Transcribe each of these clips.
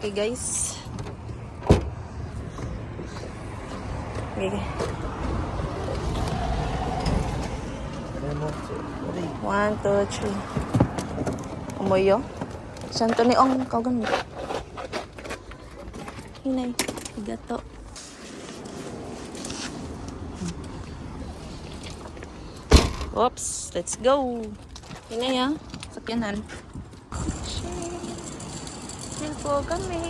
Okay guys. Okay. 1, 2, 3. Umuyo. Santo ni Ong kau gan. Hinay, gato. Oops, let's go. Hinay ah, sakyanan. Chill po kami.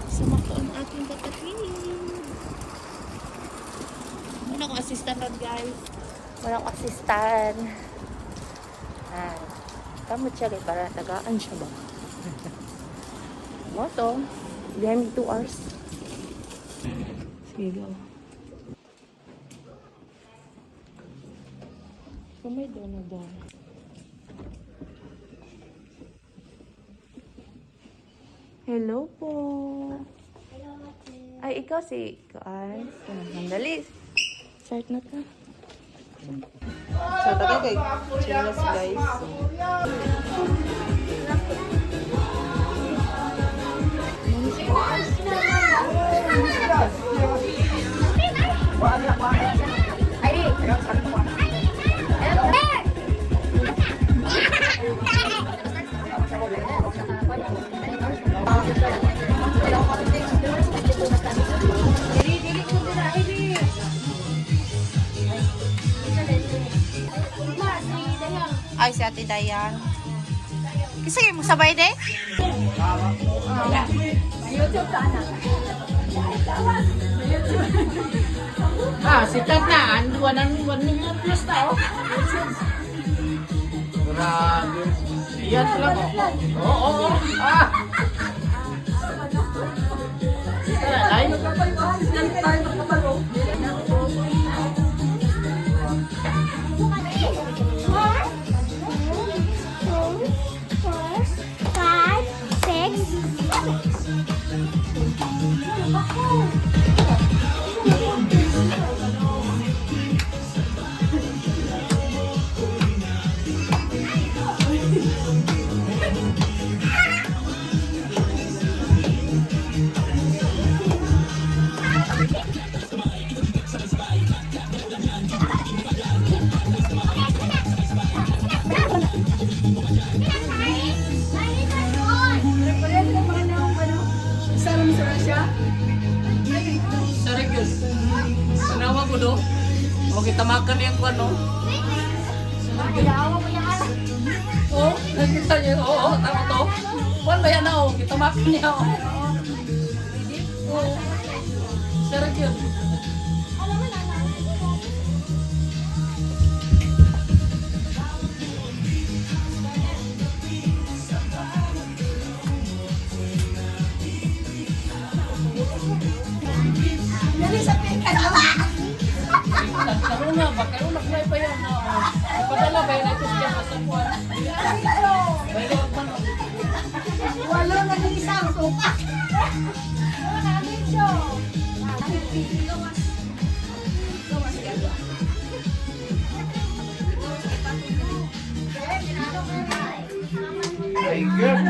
Sama ko ang aking kapatid. Wala akong assistant ron, guys. Wala akong assistant. Ah, kamot siya kay para tagaan siya ba? Moto. Behind me 2 hours. Sige, go. May doon na doon. Hello po. Ay, ikaw si Kuan. Sandali. Start na to. So, tagay kay Chilas, guys. Ay, si Ate Dayan. Kasi kayo mo sabay de? YouTube ka na. Sikat na. 1 million plus na, oh. Grabe. Iyan lang, oh. Oo. Ay, sarap yun. Sanawa ko do. O kita makan yung kwan, no? Oo, nakita niyo. Oo, tama to. Kwan ba yan na, oh? Kita makan niya, oh. Oo. Sarap yun. Karuna ba? Karuna pa yan. Ipadala ba yun ito siya sa kuwan? Walo na din isang suka. Wala na din siya. Ay, girl.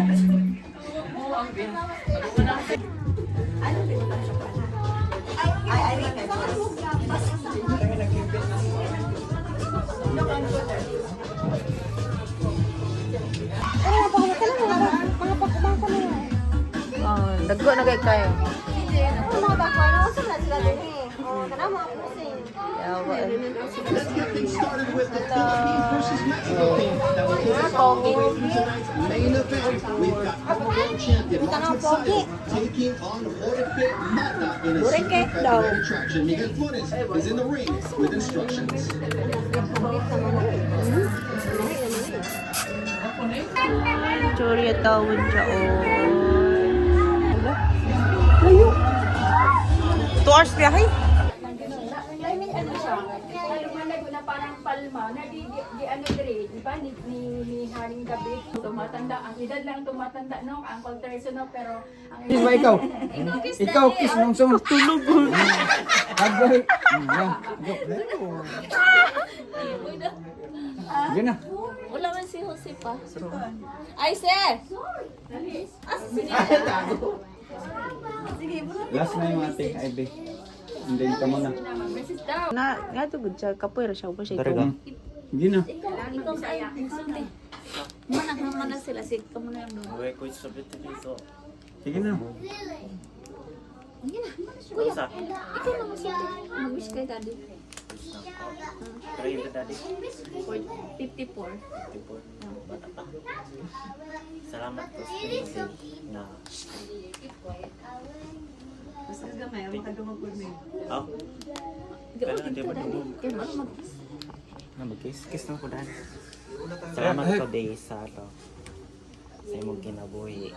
Daggo na kay kayo. Mga bakwan, wala na sila din eh. Kana mga pusing. Yawa. Let's get things started with the Philippines versus Mexico game. That will kick us off for tonight's main event. We've got former world champion Martin Sayed taking on Jorge Mata in a super featherweight attraction. Miguel Flores is in the ring with instructions. Chorya tawon siya, oh. Layo. 2 hours biyahe? Ano siya? Lumalag na parang palma na di ano dire, di ba? Ni Haring Gabi. Tumatanda, ang edad lang tumatanda, no? Ang Terzo, no? Pero ang Kiss ba ikaw? Ikaw kiss nung sumutulog. Agay. Yan. Joke na. Yan na. Wala man si Jose pa. Ay, sir! Last na yung ate, IB. Hindi ka muna. Nga to good siya. Kapoy ra siya. Upo siya. Hindi na. Ikaw sa ayaw. Manang na sila. Sige ka muna yung doon. Sige na. Kuya, ikaw na masulti. Mag-wish kay daddy. 54. Salamat po sa pinag na oh, Gawin ka daddy. Kaya ano mag-kiss? mag-kiss na ko dahil. Salamat ko day sa ato. Sa imong kinabuhi.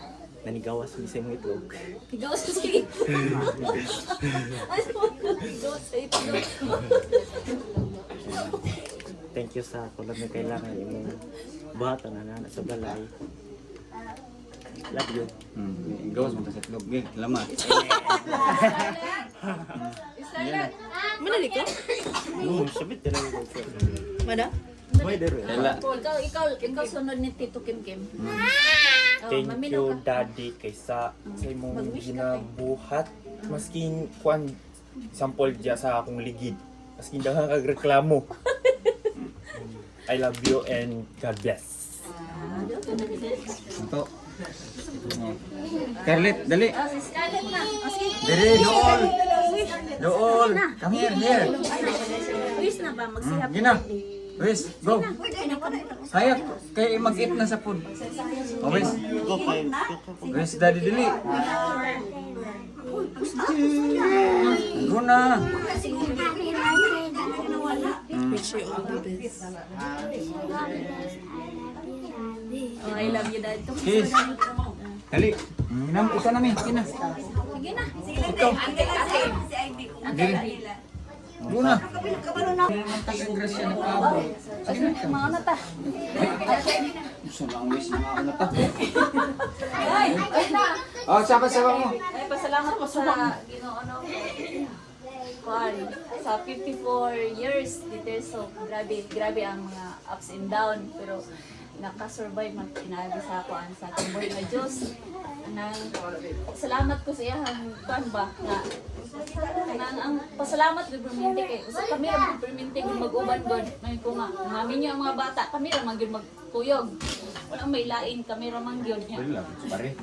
Nanigawas mo sa imong itlog. Ikaw sa sige. Ikaw sa itlog. Thank you sa kulab na kailangan imong buhatan na nana sa balay. Love you. Gawas mo sa itlog. Lamat. Manali ka? Sabit din ang Mana? Boy, dero. Ikaw sunod ni Tito Kim Kim. Thank you, Daddy, kaysa sa imong ginabuhat. Masking kuan sampol diya sa akong ligid. Masking daghang kagreklamo. I love you and God bless. Ito. Scarlett, dali. Si Scarlett na. Sige. Dali, dool. Dool. Come here. Wish na ba? Magsihap. Gina. Wes, go. Sayang, kaya mag-eat na sa food. Oh, Wes. Wes, daddy dili. Go na. Oh, I love you, Dad. Kiss. Dali. Minam, isa namin. Gina. Sige na. Ikaw. Dili. Go na. Ang grasya na kabo. Mga nata. Gusto lang wish na mga ta. Ay na. Oh, sapa-sapa mo. Ay, pasalamat po sa Ginoo no. Kuan, sa 54 years dito so grabe ang mga ups and down pero nakasurvive man pinaagi sa ako sa tumboy nga Diyos. Nang salamat ko sa iyang kuan ba nga nang ang pasalamat gud perminti kay usa kami ra perminti gud mag-uban gud may ko nga mami niyo ang mga bata kami ra man gyud magkuyog. Wala may lain kami ra man gyud niya. Pare.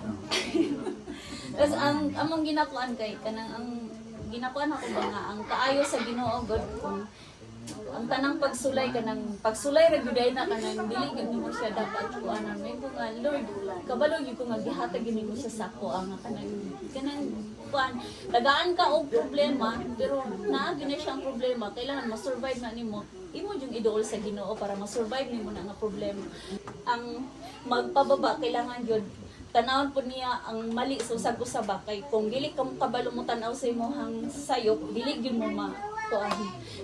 Tapos ang among ginakuan kay kanang ang ginakuan ako ba nga ang kaayo sa Ginoo God kung ang tanang pagsulay ra gyud na kanang dili gyud mo siya dapat kuanan may ko nga Lord kabalo gyud ko nga gihatag gyud mo siya sa ako ang kanang kuan tagaan ka og problema pero naa gyud na siyang problema kailangan ma-survive na nimo imo yung idol sa Ginoo para ma-survive nimo na nga problema ang magpababa kailangan gyud tanawon po niya ang mali sa usag-usaba kay kung dili ka kabalo mo tanaw sa imong sayop dili gyud mo ma kuan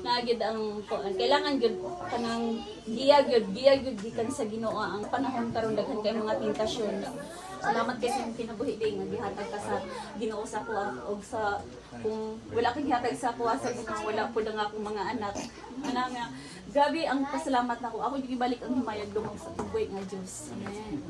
naagid ang kuan kailangan gyud kanang giya gyud gikan sa Ginoo ang panahon karon daghan kay mga tentasyon salamat kay sa kinabuhi day nga gihatag ka sa Ginoo sa kuha og sa kung wala kang gihatag sa kuha sa Ginoo wala pud ang akong mga anak ana nga grabe ang pasalamat nako ako yung ibalik ang himayag dumog sa tuboy nga Dios amen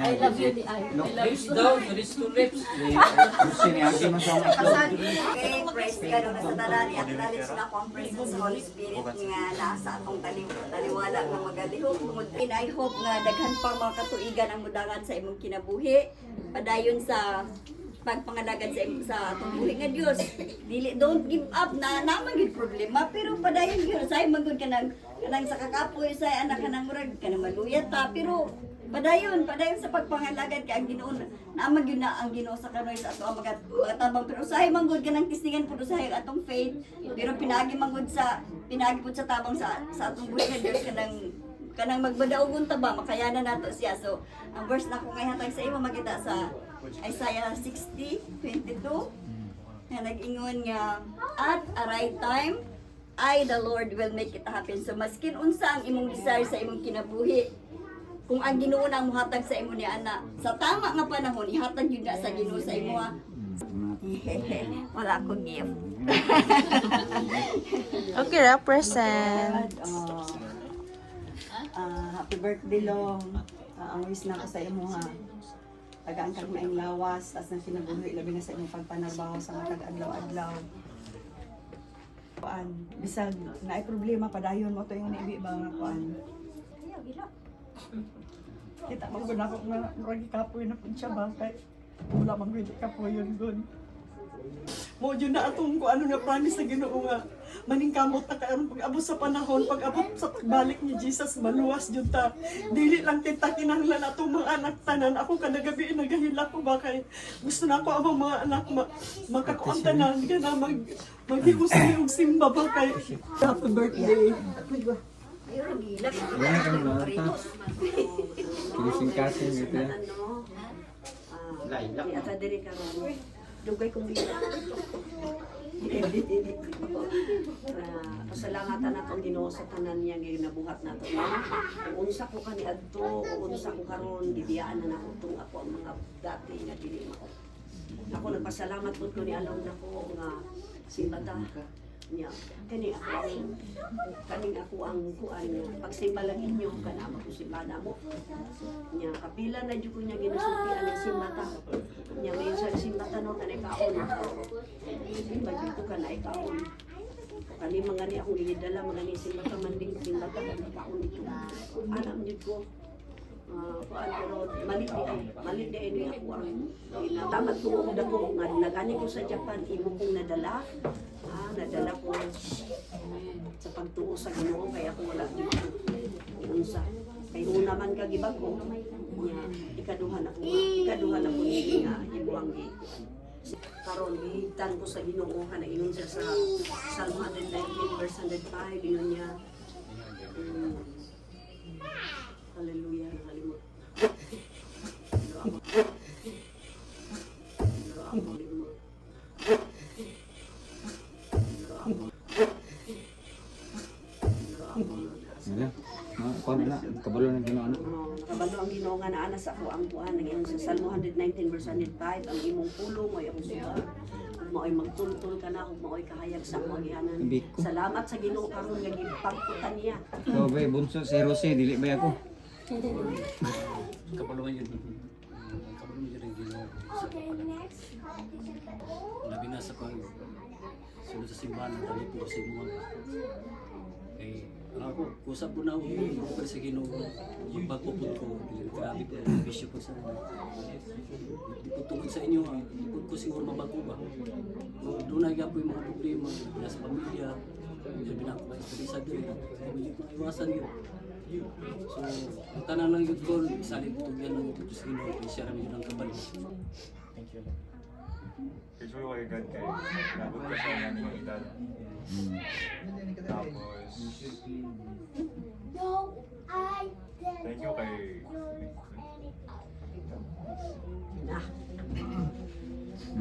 I love you di I love you Down, release to lips. Gusto niya ang masama ito. Okay, praise God na sa tanan at acknowledge na ko ang presence sa Holy Spirit nga nasa atong taliwala nga magalihok. And I hope nga daghan pa mga katuigan ang mudangan sa imong kinabuhi. Padayon sa pagpangalagad sa atong buhi nga Dios. Dili don't give up na naman gid problema pero padayon gyud say magud kanang sa kakapoy say anak kanang murag kanang maluyat ta pero padayon sa pagpangalagad kay ang Ginoo naman gyud na ang Ginoo sa kanoy sa ato ang mga tabang pero usahay man gud kanang tistingan pud usahay atong faith pero pinagi man gud sa tabang sa atong buhi nga Dios kanang magbadaogon ta ba makayanan nato siya so ang verse na ko ngay hatag sa imo makita sa Isaiah 60:22 na nag-ingon nga at a right time I the Lord will make it happen so maskin unsa ang imong desire sa imong kinabuhi kung ang Ginoo na muhatag sa imo ni ana sa tama nga panahon ihatag yun na sa Ginoo sa imo wala akong gift Okay ra present Happy birthday long. Ang wish na ko sa imo ha. Tagaan kang maing lawas, tas nang kinabuhi, labi na sa imong pagpanarbaho sa mga tag-adlaw-adlaw. Kuan, bisag naay problema padayon mo to yung naibi ba nga kuan. Kita mo gud ako nga murag kapoy na pud siya ba kay wala man gud kapoyon gud. Mo jud na atong ko ano nga promise sa Ginoo nga maningkamot ta karon pag-abot sa panahon, pag-abot sa pagbalik ni Jesus maluwas jud ta. Dili lang kita kinahanglan atong mga anak tanan. Ako kada gabi nagahila ko ba kay gusto na ko ang mga anak makakuan tanan kana maghigos-higos simba ba kay happy birthday. Yan kami mga ta. Kinising-kasing ito yan. Di ata diri karon. Dugay kong dili. Pasalamatan natong Ginoo sa tanan niya nga nabuhat nato. Kung unsa ko kani adto, kung unsa ko karon gibiyaan na nako tong ako ang mga dati nga dili mako. Ako nagpasalamat pud ko ni alon nako nga simbata niya. Kani ako ang kuan pagsimba lang inyo kana mo simba na mo. Nya kapila na jud ko niya ginasukian ang simbata. Nya may sa simbata no kanay kaon. Simba jud ko kanay kaon. Kani mga ni akong gidala mga ni simbata manding simbata kanay kaon dito. Alam jud ko kuan pero mali di ini ako ang tamat ko og dako nga nagani ko sa Japan imo kong nadala. Nadala ko sa pagtuo sa Ginoo kaya ako wala dito. Unsa kay una man ka gibag ko. Ikaduha na ko ni nga ibuang gi. Karon gihigtan ko sa Ginoo kana ingon siya sa Psalm 119 verse 105 ingon niya. Hallelujah, hallelujah. Kabalo na Ginoo ano. Kabalo ang Ginoo nga naa sa ako ang kuan ng sa Psalm 119 verse 105 ang imong pulong mo imong suba. Kung mao'y magtultol ka na, kung mao'y kahayag sa akong gihanan. Salamat sa Ginoo karon nga gipagkutan niya. So bay bunso si Rose dili ba ako? Kabalo yun. Kabalo yun ang Ginoo. Labi na sa pag sunod sa simbahan, dali po sa simbahan. Ako, kusap po na ako pero sa Ginoo, magpagpupod ko, grabe ko, bisyo po sa di po tungkol sa inyo, di po ko siguro mabago ba. Doon na po yung mga problema, nasa pamilya, sabi na ako ba, isa doon, hindi ko maiwasan yun. So, ang tanan lang yun ko, isalit ito yan ng ito sa Ginoo, siya kami yun ang kabalo. Thank you. Kasi wala kay God kay nabot ka sa mga mga edad. Tapos thank you kay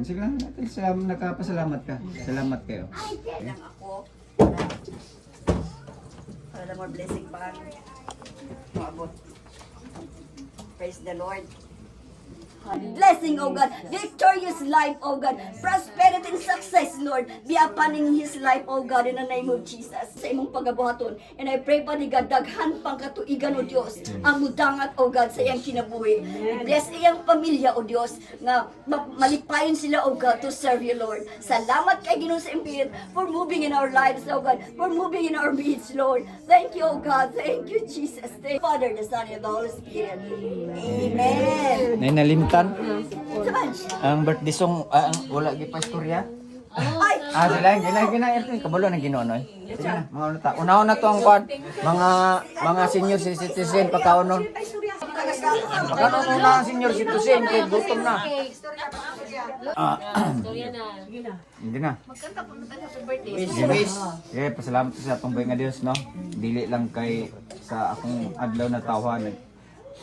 Sige lang natin nakapasalamat ka. Salamat kayo. Lang ako. Para more blessing pa. Maabot. Praise the Lord. Blessing, oh God, victorious life, oh God, prosperity and success, Lord, be upon in his life, oh God, in the name of Jesus, sa imong pagabuhaton. And I pray pa ni God, daghan pang katuigan, o Diyos, ang mudangat, oh God, sa iyang kinabuhi. Bless iyang pamilya, o Diyos, na malipayon sila, oh God, to serve you, Lord. Salamat kay Ginoo sa Spirit for moving in our lives, oh God, for moving in our midst, Lord. Thank you, oh God. Thank you, Jesus. Thank you, Father, the Son, and the Holy Spirit. Amen. Nay nalimtan. Ang birthday song wala gi pa istorya. Ay! Gina ito kabalo na Ginoo noy. Sige na, mga ano ta. Una to ang kwan, mga senior citizen pagkaunon. Pagkaunon na ang senior citizen kay gutom na. Hindi na. Magkanta po na tayo sa birthday. Yeah, pasalamat sa atong buhay nga Dios no. Dili lang kay sa akong adlaw na tawhan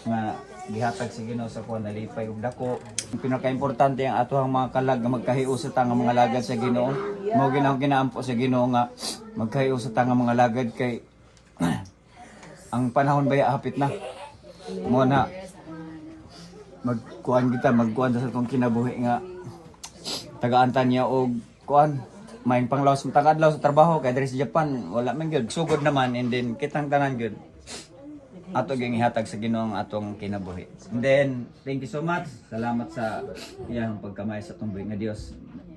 nga gihatag sa Ginoo sa kuan nalipay og dako. Ang pinaka-importante ang atohang mga kalag nga magkahiusa ta nga mga lagad sa Ginoo. Mao ginaampo sa Ginoo nga magkahiusa ta nga mga lagad kay ang panahon baya hapit na. Mo na magkuan sa atong kinabuhi nga tagaan-tan niya og kuan maing panglawas mo tagadlaw sa trabaho kay diri sa Japan wala man gyud sugod naman and then kitang tanan gyud ato gyud ihatag sa Ginoo ang atong kinabuhi. And then thank you so much. Salamat sa iyang pagkamay sa tumbay nga Dios.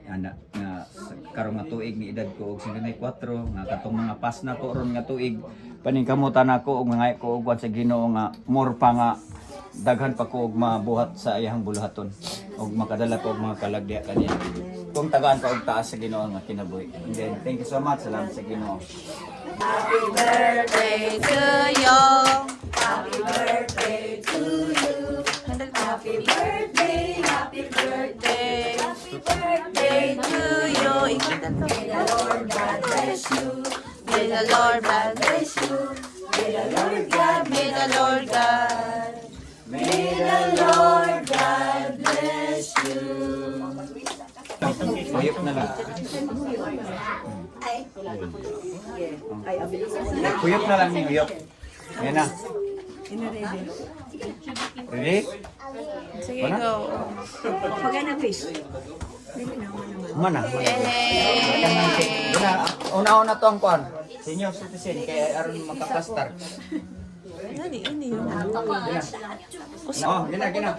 Ana nga karong nga tuig ni edad ko og 54 nga katong mga pas na ko ron nga tuig paningkamutan ako og mga ko og sa Ginoo nga more pa nga daghan pa ko og mabuhat sa iyang buluhaton og makadala ko og mga kalagya kaniya. Kung tagaan pa og taas sa Ginoo nga kinabuhi. And then thank you so much. Salamat sa Ginoo. Happy birthday to you. Happy birthday to you. Happy birthday, happy birthday, happy birthday to you. May the Lord God bless you. May the Lord God Bless you. May the Lord God, May the Lord God. may the Lord God bless you. Uyop na lang. Uyop na lang ni uyop. Yan na. Ready? Sige, go. Mana? Una-una to ang kuan. Senior citizen kaya aron makaplastar. Ini yun. Oh, gina.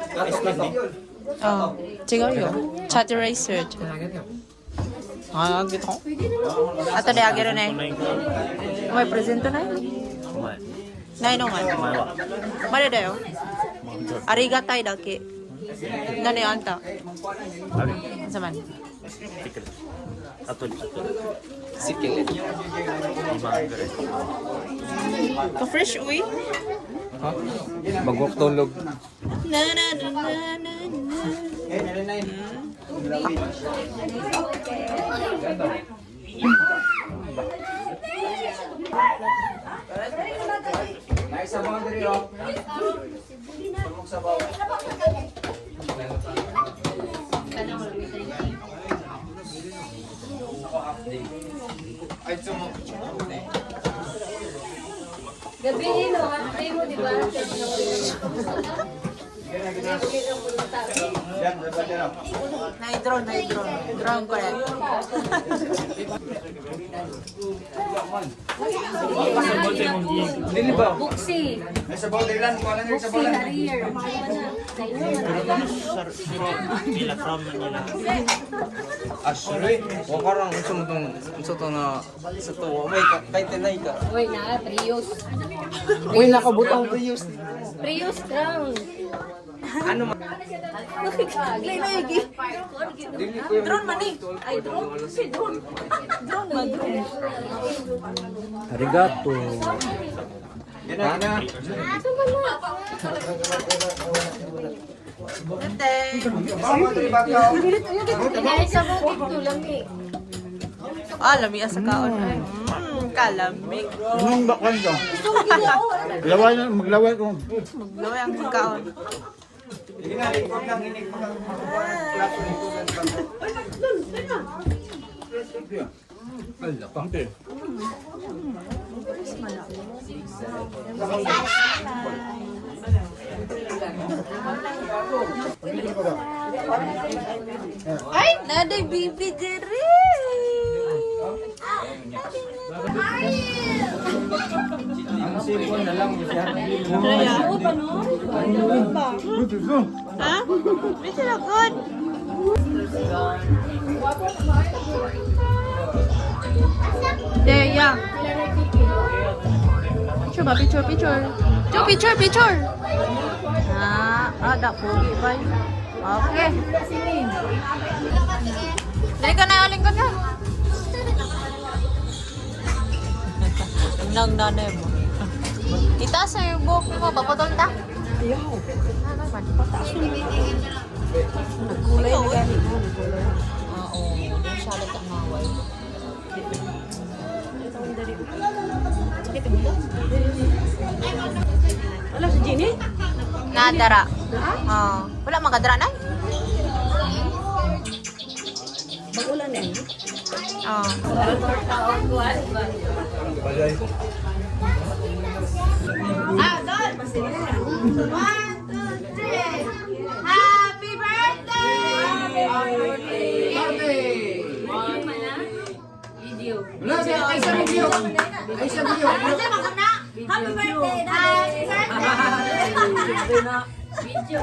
Oh, 지금 이거 차트 레이스. 아, gitu. Atau dia akhirnya nih. Mau present tuh nih? Nai no man. Mana dia yo? Arigatai dake. Nani anta? Saman. Atol. Ka fresh uy. Bagok tulog. Na na na na na. Nice sabaw diri oh. Pamuk sabaw. Ay sumo. Gabi no, happy mo di ba? Drone. Drone ko rin. Dili ba? Buksi. Ay sabaw diri lang, kuan lang sabaw lang. Career. Pila from Manila. Asri, wakarang unsa na sa to may kay tenay ka. Uy, na, Prius. Uy nakabutang Prius. Prius Crown. Ano man? Drone man eh. Ay, drone. Si drone. Drone man, drone. Arigato. Ana. Ate. Ay, sa bukid to lang eh. Ah, lami sa kaon. Kalamig. Anong baklan ka? Laway na maglaway ko. Maglaway ang pagkaon. Sige na, ikot lang inig pa. Ala, pangke. Ay, naday bibi diri. Ang sipon na lang siya. Ha? Bisa na good. There, yeah. Picture ba? Picture. Picture. Ada pogi ba? Okay. Dali ka na, lingkod ka. Nang nanay mo. Itaas na yung buhok mo, papatol ta. Ayaw. Ano man, pataas mo. Nagkulay na gani mo. Oo, doon siya lang ang maway. Sakit mo ba? Wala si Jenny? Nadara. Wala magadara na? Bagulan na yun? Oo. Doon! 1, 2, 3! Happy birthday! Happy birthday! Video. Wala, ay sa video. Ay sa video. Happy birthday, Daddy! Happy birthday! Video.